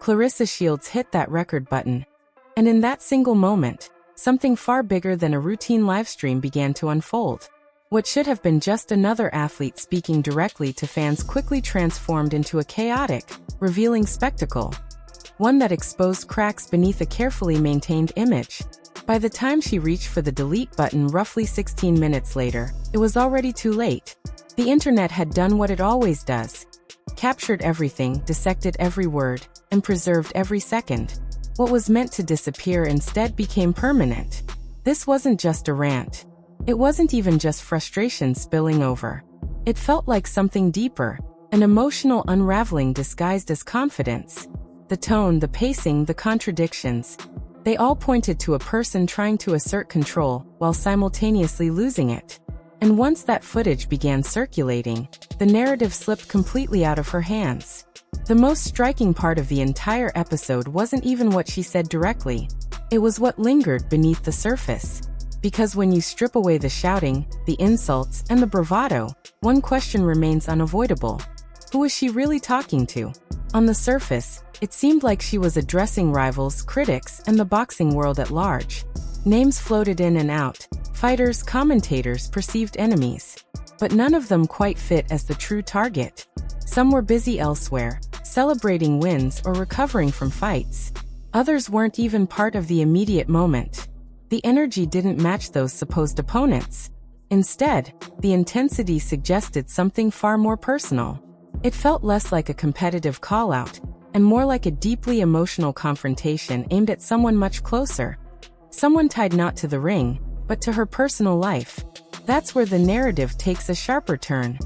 Claressa Shields hit that record button. And in that single moment, something far bigger than a routine livestream began to unfold. What should have been just another athlete speaking directly to fans quickly transformed into a chaotic, revealing spectacle. One that exposed cracks beneath a carefully maintained image. By the time she reached for the delete button roughly 16 minutes later, it was already too late. The internet had done what it always does. Captured everything, dissected every word, and preserved every second. What was meant to disappear instead became permanent. This wasn't just a rant. It wasn't even just frustration spilling over. It felt like something deeper, an emotional unraveling disguised as confidence. The tone, the pacing, the contradictions. They all pointed to a person trying to assert control while simultaneously losing it. And once that footage began circulating, the narrative slipped completely out of her hands. The most striking part of the entire episode wasn't even what she said directly. It was what lingered beneath the surface. Because when you strip away the shouting, the insults, and the bravado, one question remains unavoidable. Who was she really talking to? On the surface, it seemed like she was addressing rivals, critics, and the boxing world at large. Names floated in and out, fighters, commentators, perceived enemies. But none of them quite fit as the true target. Some were busy elsewhere, celebrating wins or recovering from fights. Others weren't even part of the immediate moment. The energy didn't match those supposed opponents. Instead, the intensity suggested something far more personal. It felt less like a competitive call-out, and more like a deeply emotional confrontation aimed at someone much closer. Someone tied not to the ring, but to her personal life. That's where the narrative takes a sharper turn.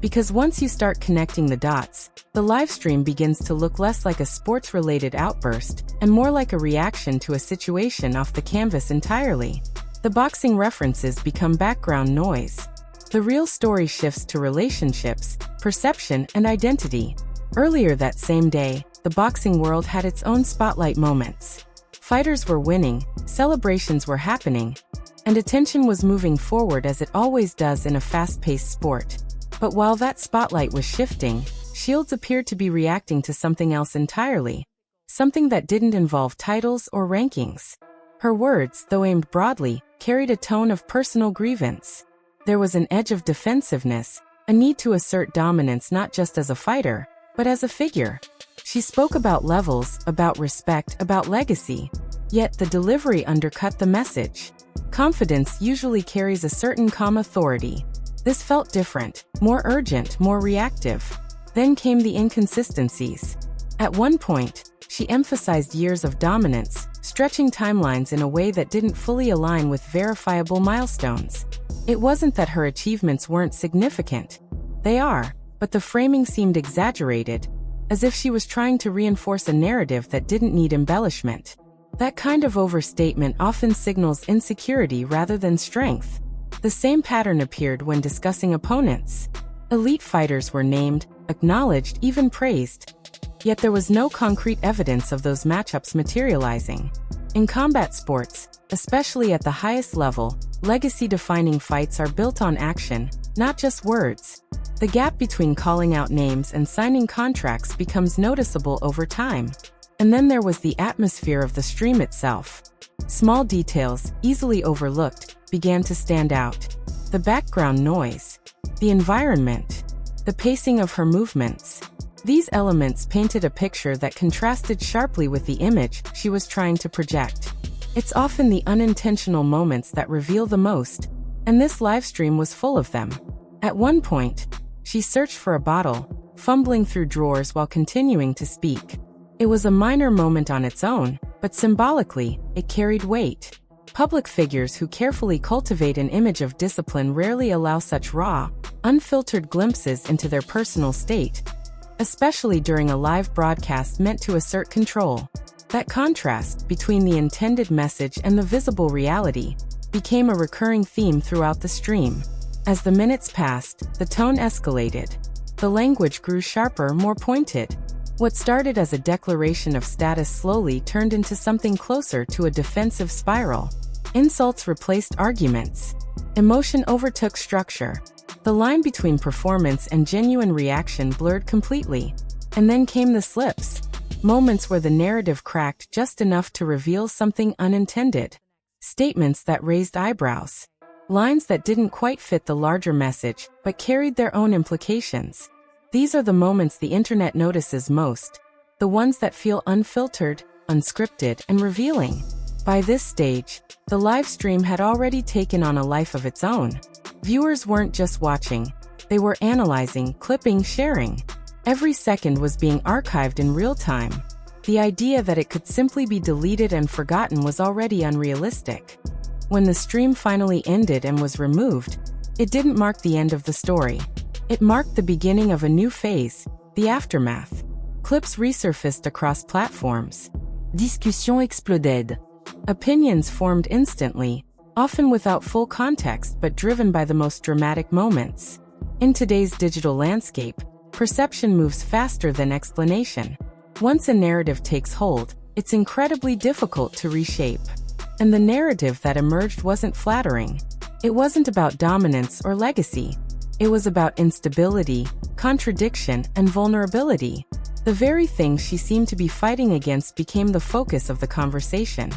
Because once you start connecting the dots, the livestream begins to look less like a sports-related outburst and more like a reaction to a situation off the canvas entirely. The boxing references become background noise. The real story shifts to relationships, perception, and identity. Earlier that same day, the boxing world had its own spotlight moments. Fighters were winning, celebrations were happening, and attention was moving forward as it always does in a fast-paced sport. But while that spotlight was shifting, Shields appeared to be reacting to something else entirely. Something that didn't involve titles or rankings. Her words, though aimed broadly, carried a tone of personal grievance. There was an edge of defensiveness, a need to assert dominance not just as a fighter, but as a figure. She spoke about levels, about respect, about legacy. Yet the delivery undercut the message. Confidence usually carries a certain calm authority. This felt different, more urgent, more reactive. Then came the inconsistencies. At one point, she emphasized years of dominance, stretching timelines in a way that didn't fully align with verifiable milestones. It wasn't that her achievements weren't significant. They are, but the framing seemed exaggerated, as if she was trying to reinforce a narrative that didn't need embellishment. That kind of overstatement often signals insecurity rather than strength. The same pattern appeared when discussing opponents. Elite fighters were named, acknowledged, even praised. Yet there was no concrete evidence of those matchups materializing. In combat sports, especially at the highest level, legacy-defining fights are built on action, not just words. The gap between calling out names and signing contracts becomes noticeable over time. And then there was the atmosphere of the stream itself. Small details, easily overlooked, began to stand out. The background noise, the environment, the pacing of her movements. These elements painted a picture that contrasted sharply with the image she was trying to project. It's often the unintentional moments that reveal the most, and this livestream was full of them. At one point, she searched for a bottle, fumbling through drawers while continuing to speak. It was a minor moment on its own, but symbolically, it carried weight. Public figures who carefully cultivate an image of discipline rarely allow such raw, unfiltered glimpses into their personal state, especially during a live broadcast meant to assert control. That contrast between the intended message and the visible reality became a recurring theme throughout the stream. As the minutes passed, the tone escalated. The language grew sharper, more pointed. What started as a declaration of status slowly turned into something closer to a defensive spiral. Insults replaced arguments. Emotion overtook structure. The line between performance and genuine reaction blurred completely. And then came the slips. Moments where the narrative cracked just enough to reveal something unintended. Statements that raised eyebrows. Lines that didn't quite fit the larger message, but carried their own implications. These are the moments the internet notices most. The ones that feel unfiltered, unscripted, and revealing. By this stage, the live stream had already taken on a life of its own. Viewers weren't just watching. They were analyzing, clipping, sharing. Every second was being archived in real time. The idea that it could simply be deleted and forgotten was already unrealistic. When the stream finally ended and was removed, it didn't mark the end of the story. It marked the beginning of a new phase, the aftermath. Clips resurfaced across platforms. Discussions exploded. Opinions formed instantly, often without full context but driven by the most dramatic moments. In today's digital landscape, perception moves faster than explanation. Once a narrative takes hold, it's incredibly difficult to reshape. And the narrative that emerged wasn't flattering. It wasn't about dominance or legacy. It was about instability, contradiction, and vulnerability. The very thing she seemed to be fighting against became the focus of the conversation.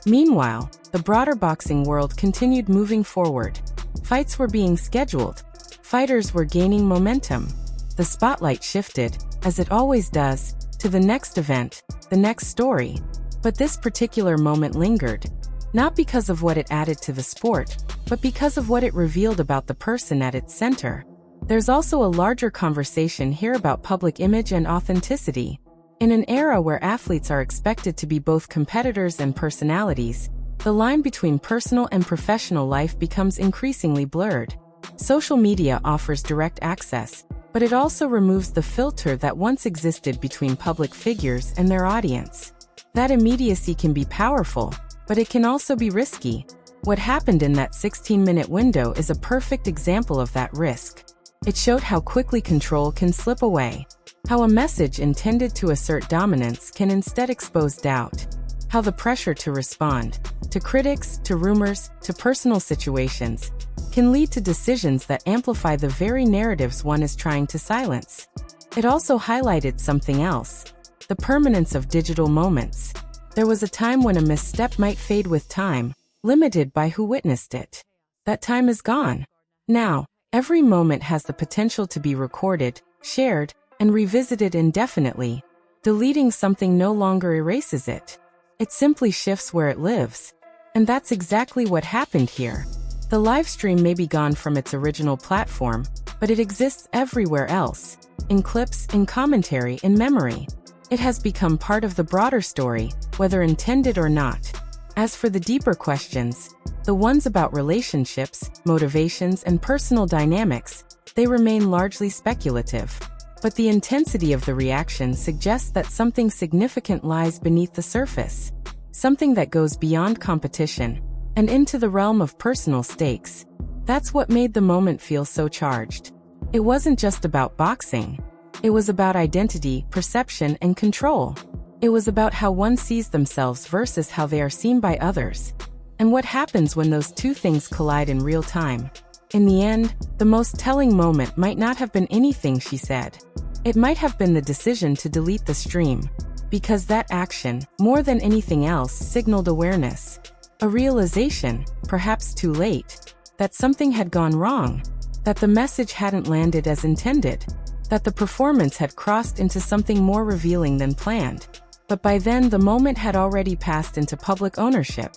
Meanwhile, the broader boxing world continued moving forward. Fights were being scheduled. Fighters were gaining momentum. The spotlight shifted, as it always does, to the next event, the next story. But this particular moment lingered, not because of what it added to the sport, but because of what it revealed about the person at its center. There's also a larger conversation here about public image and authenticity. In an era where athletes are expected to be both competitors and personalities, the line between personal and professional life becomes increasingly blurred. Social media offers direct access, but it also removes the filter that once existed between public figures and their audience. That immediacy can be powerful, but it can also be risky. What happened in that 16-minute window is a perfect example of that risk. It showed how quickly control can slip away, how a message intended to assert dominance can instead expose doubt, how the pressure to respond, to critics, to rumors, to personal situations, can lead to decisions that amplify the very narratives one is trying to silence. It also highlighted something else: the permanence of digital moments. There was a time when a misstep might fade with time, limited by who witnessed it. That time is gone. Now, every moment has the potential to be recorded, shared, and revisited indefinitely. Deleting something no longer erases it. It simply shifts where it lives. And that's exactly what happened here. The live stream may be gone from its original platform, but it exists everywhere else. In clips, in commentary, in memory. It has become part of the broader story, whether intended or not. As for the deeper questions, the ones about relationships, motivations, and personal dynamics, they remain largely speculative. But the intensity of the reaction suggests that something significant lies beneath the surface. Something that goes beyond competition and into the realm of personal stakes. That's what made the moment feel so charged. It wasn't just about boxing. It was about identity, perception, and control. It was about how one sees themselves versus how they are seen by others. And what happens when those two things collide in real time. In the end, the most telling moment might not have been anything she said. It might have been the decision to delete the stream. Because that action, more than anything else, signaled awareness. A realization, perhaps too late, that something had gone wrong. That the message hadn't landed as intended. That the performance had crossed into something more revealing than planned. But by then the moment had already passed into public ownership.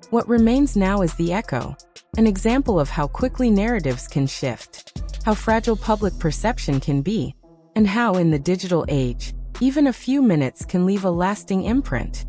What remains now is the echo, an example of how quickly narratives can shift, how fragile public perception can be, and how in the digital age, even a few minutes can leave a lasting imprint.